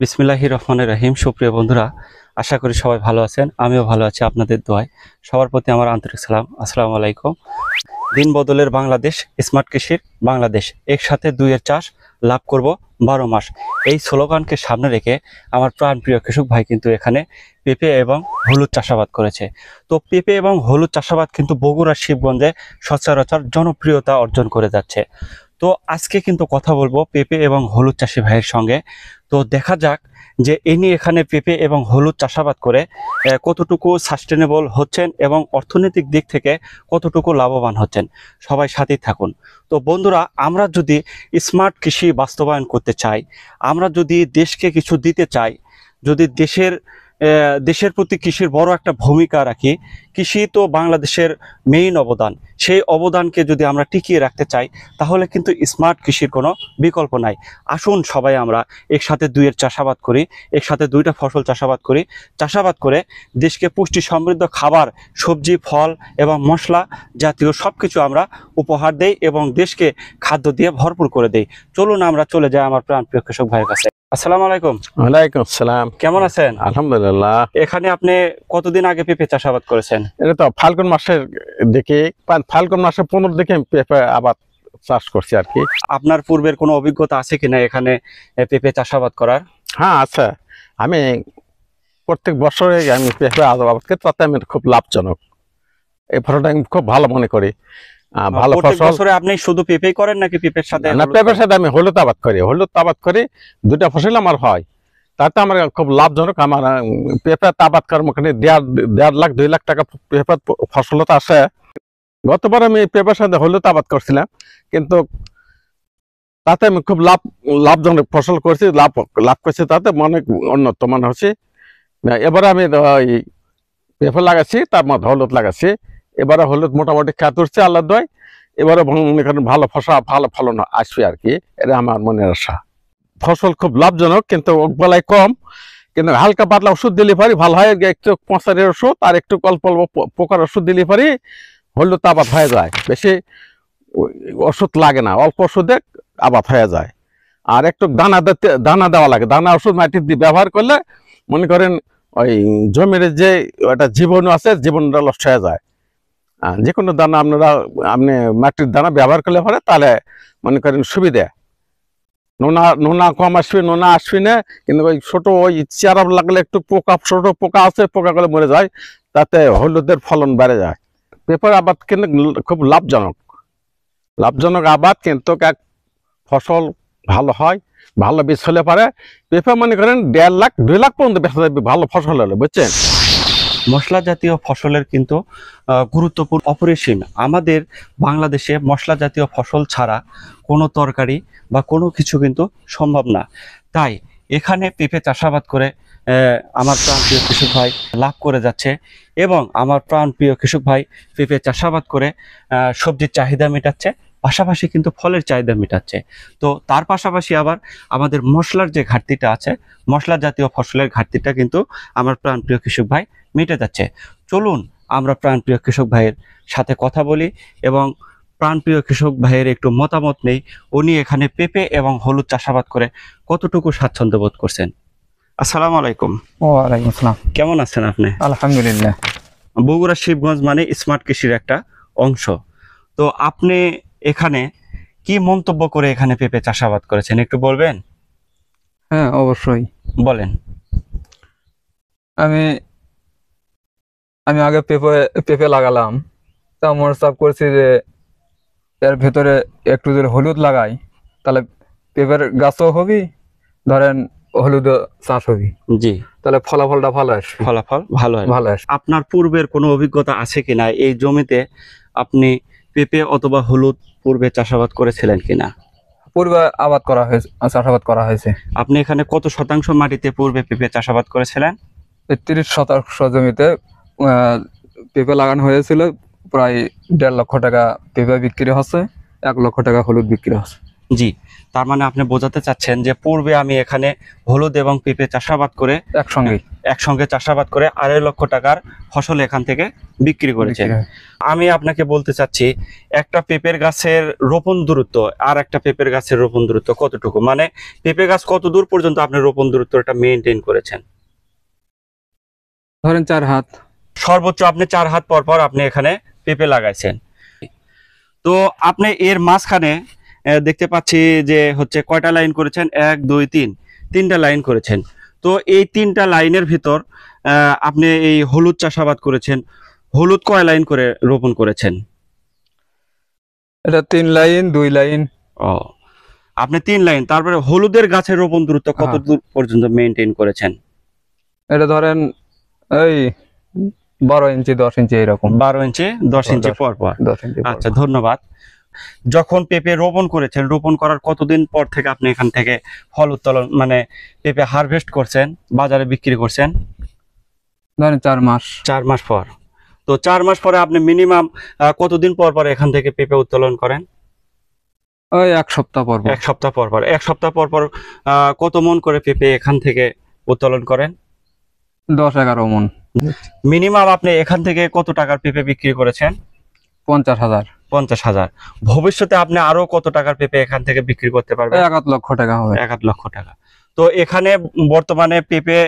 বিসমিল্লাহির রহমানির রহিম। সুপ্রিয় বন্ধুরা, আশা করি সবাই ভালো আছেন। আমিও ভালো আছি আপনাদের দোয়ায়। সবার প্রতি আমার আন্তরিক সালাম। আসসালামু আলাইকুম। দিন বদলের বাংলাদেশ, স্মার্ট কৃষির বাংলাদেশ, একসাথে দুইয়ের চাষ, লাভ করব 12 মাস, এই স্লোগানকে সামনে রেখে আমার প্রাণপ্রিয় কৃষক ভাই কিন্তু এখানে পেঁপে এবং হলুদ চাষাবাদ করেছে। তো পেঁপে এবং হলুদ চাষাবাদ কিন্তু বগুড়ার শিবগঞ্জে সচরাচর জনপ্রিয়তা অর্জন করে যাচ্ছে। তো আজকে কিন্তু কথা বলবো পেঁপে এবং হলুদ চাষি ভাইয়ের সঙ্গে। তো দেখা যাক যে ইনি এখানে পেঁপে এবং হলুদ চাষাবাদ করে কতটুকু সাস্টেনেবল হচ্ছেন এবং অর্থনৈতিক দিক থেকে কতটুকু লাভবান হচ্ছেন। সবাই সাথেই থাকুন। তো বন্ধুরা, আমরা যদি স্মার্ট কৃষি বাস্তবায়ন করতে চাই, আমরা যদি দেশকে কিছু দিতে চাই, যদি দেশের প্রতি কৃষির বড় একটা ভূমিকা রাখি, কৃষি তো বাংলাদেশের মেইন অবদান, সেই অবদানকে যদি আমরা টিকিয়ে রাখতে চাই তাহলে কিন্তু স্মার্ট কৃষির কোনো বিকল্প নাই। আসুন সবাই আমরা একসাথে দুইয়ের চাষাবাদ করি, একসাথে দুইটা ফসল চাষাবাদ করি, চাষাবাদ করে দেশকে পুষ্টি সমৃদ্ধ খাবার, সবজি, ফল এবং মশলা জাতীয় সব কিছু আমরা উপহার দেই এবং দেশকে খাদ্য দিয়ে ভরপুর করে দেই। চলুন আমরা চলে যাই আমার প্রাণপ্রিয় কৃষক ভাইয়ের কাছে। আসসালামু আলাইকুম। ওয়ালাইকুম আসসালাম। কেমন আছেন? আলহামদুলিল্লাহ। এখানে আপনি কতদিন আগে পেঁপে চাষাবাদ করেছেন? এটা তো ফাল্গুন মাসের দিকে, ফাল্গুন মাসের 15 দিকে আমি পেঁপে আবাদ চাষ করছি আর কি। আপনার পূর্বের কোনো অভিজ্ঞতা আছে কিনা এখানে পেঁপে চাষাবাদ করার? হ্যাঁ আছে। আমি প্রত্যেক বছরে আমি পেঁপে আবাদ করি, তাতে আমি খুব লাভজনক। এই ফসলটা আমি খুব ভালো মনে করি। ভালো প্রত্যেক ফসল। বছরে আপনি শুধু পেঁপেই করেন নাকি পেঁপের সাথে? না, পেঁপের সাথে আমি হলুদ আবাদ করি। হলুদ আবাদ করি, দুটা ফসল আমার হয়, তাতে আমার খুব লাভজনক। আমার পেঁপে আবাদ করার মোটামুটি 1.5 লাখ 2 লাখ টাকা পেঁপে ফসলতা আসে। গতবার আমি পেঁপের সাথে হলুদ আবাদ করছিলাম, কিন্তু তাতে আমি খুব লাভজনক ফসল করছি, লাভ করছি, তাতে অনেক উন্নত মান হচ্ছে। এবারে আমি পেঁপে লাগাচ্ছি, তার মধ্যে হলুদ লাগাচ্ছি। এবারে হলুদ মোটামুটি খ্যাত উঠছে আল্লাহ দয়। এবারে মনে করেন ভালো ফলন আসবে আর কি, এটা আমার মনের আশা। ফসল খুব লাভজনক, কিন্তু বেলায় কম, কিন্তু হালকা পাতলা ওষুধ দিলে পারি ভালো হয়। একটু পচারের ওষুধ আর একটু অল্প অল্প পোকার ওষুধ দিলে পারি হলুদ আবাদ হয়ে যায়। বেশি ওষুধ লাগে না, অল্প ওষুধে আবাদ হয়ে যায়। আর একটু দানা দেওয়া লাগে। দানা ওষুধ মাটির দিয়ে ব্যবহার করলে মনে করেন ওই জমির যে একটা জীবাণু আছে, জীবাণুটা নষ্ট হয়ে যায়। যে কোনো দানা আপনি মাটির দানা ব্যবহার করলে পরে তাহলে মনে করেন সুবিধা। নোনা কম আসবে, নোনা আসবে না, কিন্তু ওই ছোট ওই চেয়ারা লাগলে একটু ছোট পোকা আছে, পোকা গুলো মরে যায়, তাতে হলুদের ফলন বেড়ে যায়। পেঁপের আবাদ কিন্তু খুব লাভজনক আবাদ, কিন্তু এক ফসল ভালো হয়, ভালো বীজ হলে পারে। পেঁপে মনে করেন 1.5 লাখ 2 লাখ পর্যন্ত বেচা যাবে ভালো ফসল হলে, বুঝছেন। মশলা জাতীয় ফসলের কিন্তু গুরুত্বপূর্ণ অপরিসীম। আমাদের বাংলাদেশে মশলা জাতীয় ফসল ছাড়া কোনো তরকারি বা কোনো কিছু কিন্তু সম্ভব না। তাই এখানে পেঁপে চাষাবাদ করে আমার প্রাণপ্রিয় কৃষক ভাই লাভ করে যাচ্ছে এবং আমার প্রাণপ্রিয় কৃষক ভাই পেঁপে চাষাবাদ করে সবজির চাহিদা মেটাচ্ছে, পাশাপাশি কিন্তু ফলের চাহিদা মেটাচ্ছে। তো তার পাশাপাশি আবার আমাদের মশলার যে ঘাটতিটা আছে, মশলা জাতীয় ফসলের ঘাটতিটা কিন্তু আমার প্রাণপ্রিয় কৃষক ভাই মিটে যাচ্ছে। চলুন আমরা প্রাণপ্রিয় কৃষক ভাইয়ের সাথে কথা বলি এবং প্রাণপ্রিয় কৃষক ভাইয়ের একটু মতামত নেই, উনি এখানে পেঁপে এবং হলুদ চাষাবাদ করে কতটুকু স্বাচ্ছন্দ্য বোধ করছেন। আসসালামু আলাইকুম। ওয়ালাইকুম আসসালাম। কেমন আছেন আপনি? আলহামদুলিল্লাহ। বগুড়া শিবগঞ্জ মানে স্মার্ট কৃষির একটা অংশ। তো আপনি এখানে কি মন্তব্য করে এখানে পেঁপে চাষাবাদ করেছেন একটু বলবেন? হ্যাঁ, অবশ্যই বলেন। আমি আমি আগে পেঁপে লাগালাম, তা মনে চাপ করছি যে এর ভেতরে একটু যদি হলুদ লাগাই তাহলে পেঁপের গাছও হবি, ধরেন হলুদ চাষ হবি, জি, তাহলে ফলাফলটা ভালো আসবে, ফলাফল ভালো হয়। ভালো আসবে। আপনার পূর্বের কোনো অভিজ্ঞতা আছে কিনা এই জমিতে আপনি পেঁপে অথবা হলুদ পূর্বে চাষাবাদ করেছিলেন কিনা? পূর্বে আবাদ করা হয়েছে, চাষাবাদ করা হয়েছে। আপনি এখানে কত শতাংশ মাটিতে পূর্বে পেঁপে চাষাবাদ করেছিলেন? 30% জমিতে পেঁপে লাগানো হয়েছিল। প্রায় 1.5 লক্ষ টাকা পেঁপে বিক্রি হচ্ছে, 1 লক্ষ টাকা হলুদ বিক্রি হচ্ছে। জি, তার মানে আপনি বোঝাতে চাচ্ছেন যে পূর্বে আমি এখানে হলুদ এবং পেঁপে চাষাবাদ করে একসঙ্গে চাষাবাদ করে 2.5 লক্ষ টাকার ফসল এখান থেকে বিক্রি করেছেন। আমি আপনাকে বলতে চাচ্ছি একটা পেঁপের গাছের রোপণ দূরত্ব আর একটা পেঁপের গাছের রোপণ দূরত্ব কতটুকু, মানে পেঁপে গাছ কত দূর পর্যন্ত আপনি রোপণ দূরত্বটা মেনটেন করেছেন? ধরেন 4 হাত। সর্বোচ্চ আপনি 4 হাত পর পর আপনি এখানে পেঁপে লাগাইছেন। তো আপনি এর মাঝখানে দেখতে পাচ্ছি যে হচ্ছে কয়টা লাইন করেছেন? 1 2 3 তিনটা লাইন করেছেন। তো এই 3টা লাইনের ভিতর আপনি এই হলুদ চাষাবাদ করেছেন। হলুদ কয় লাইন করে রোপণ করেছেন? এটা 3 লাইন 2 লাইন। ও, আপনি 3 লাইন। তারপরে হলুদের গাছের রোপণ দূরত্ব কত দূর পর্যন্ত মেনটেন করেছেন? এটা ধরেন এই 12 ইঞ্চি 10 ইঞ্চি এরকম। 12 ইঞ্চি 10 ইঞ্চি পর পর। 10 ইঞ্চি। আচ্ছা, ধন্যবাদ। যখন পেঁপে রোপণ করেছেন, রোপণ করার কতদিন পর থেকে আপনি এখান থেকে ফল উত্তোলন মানে পেঁপে হারভেস্ট করছেন, বাজারে বিক্রি করছেন? ধরেন 4 মাস। 4 মাস পর। তো 4 মাস পরে আপনি মিনিমাম কতদিন পর পর এখান থেকে পেঁপে উত্তোলন করেন? ওই 1 সপ্তাহ পর। 1 সপ্তাহ পর পর। 1 সপ্তাহ পর পর কত মন করে পেঁপে এখান থেকে উত্তোলন করেন? 10-11 মণ। মিনিমাম আপনি এখান থেকে কত টাকার পেঁপে বিক্রি করেছেন? 50,000। 50,000। ভবিষ্যতে আপনি আরো কত টাকার পেঁপে এখান থেকে বিক্রি করতে পারবেন? 1 লক্ষ টাকা হবে। 1 লক্ষ টাকা। তো এখানে বর্তমানে পেঁপে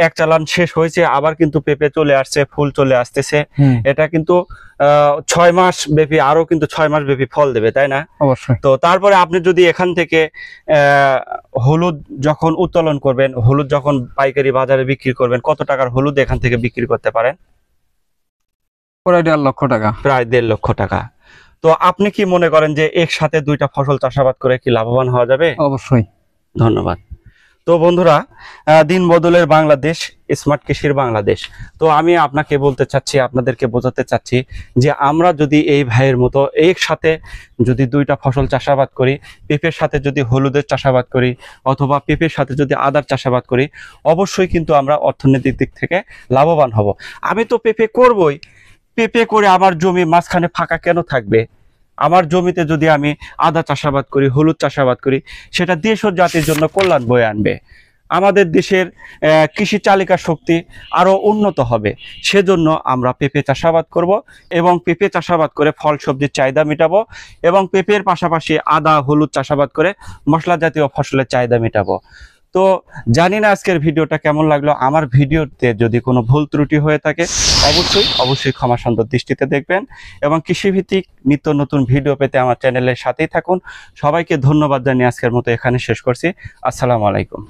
এক চালান শেষ হয়েছে, আবার কিন্তু পেঁপে চলে আসছে, ফুল চলে আসতেছে। এটা কিন্তু 6 মাস ব্যাপী, আরো কিন্তু 6 মাস ব্যাপী ফল দেবে, তাই না? অবশ্যই। তো তারপরে আপনি যদি এখান থেকে হলুদ যখন উত্তোলন করবেন, হলুদ যখন পাইকারি বাজারে বিক্রি করবেন, কত টাকার হলুদ এখান থেকে বিক্রি করতে পারেন? প্রায় 1.5 লক্ষ টাকা। প্রায় 1.5 লক্ষ টাকা। তো আপনি কি মনে করেন যে একসাথে 2টা ফসল চাষাবাদ করে কি লাভবান হওয়া যাবে? অবশ্যই। ধন্যবাদ। তো বন্ধুরা, দিন বদলের বাংলাদেশ, স্মার্ট কৃষির বাংলাদেশ। তো আমি আপনাকে বলতে চাচ্ছি, আপনাদেরকে বোঝাতে চাচ্ছি যে আমরা যদি এই ভাইয়ের মতো একসাথে যদি 2টা ফসল চাষাবাদ করি, পেঁপের সাথে যদি হলুদের চাষাবাদ করি অথবা পেঁপের সাথে যদি আদার চাষাবাদ করি, অবশ্যই কিন্তু আমরা অর্থনৈতিক দিক থেকে লাভবান হব। আমি তো পেঁপে করবই, পেঁপে করে আমার জমি মাঝখানে ফাঁকা কেন থাকবে? আমার জমিতে যদি আমি আদা চাষাবাদ করি, হলুদ চাষাবাদ করি, সেটা দেশ ও জাতির জন্য কল্যাণ বয়ে আনবে। আমাদের দেশের কৃষি চালিকা শক্তি আরো উন্নত হবে। সেজন্য আমরা পেঁপে চাষাবাদ করব এবং পেঁপে চাষাবাদ করে ফল সবজির চাহিদা মেটাবো এবং পেঁপের পাশাপাশি আদা হলুদ চাষাবাদ করে মশলা জাতীয় ফসলের চাহিদা মেটাবো। তো জানি না আজকের ভিডিওটা কেমন লাগলো। আমার ভিডিওতে যদি কোনো ভুল ত্রুটি হয়ে থাকে অবশ্যই ক্ষমা সুন্দর দৃষ্টিতে দেখবেন এবং কৃষিভিত্তিক নিত্য নতুন ভিডিও পেতে আমার চ্যানেলের সাথেই থাকুন। সবাইকে ধন্যবাদ জানিয়ে আজকের মতো এখানে শেষ করছি। আসসালামু আলাইকুম।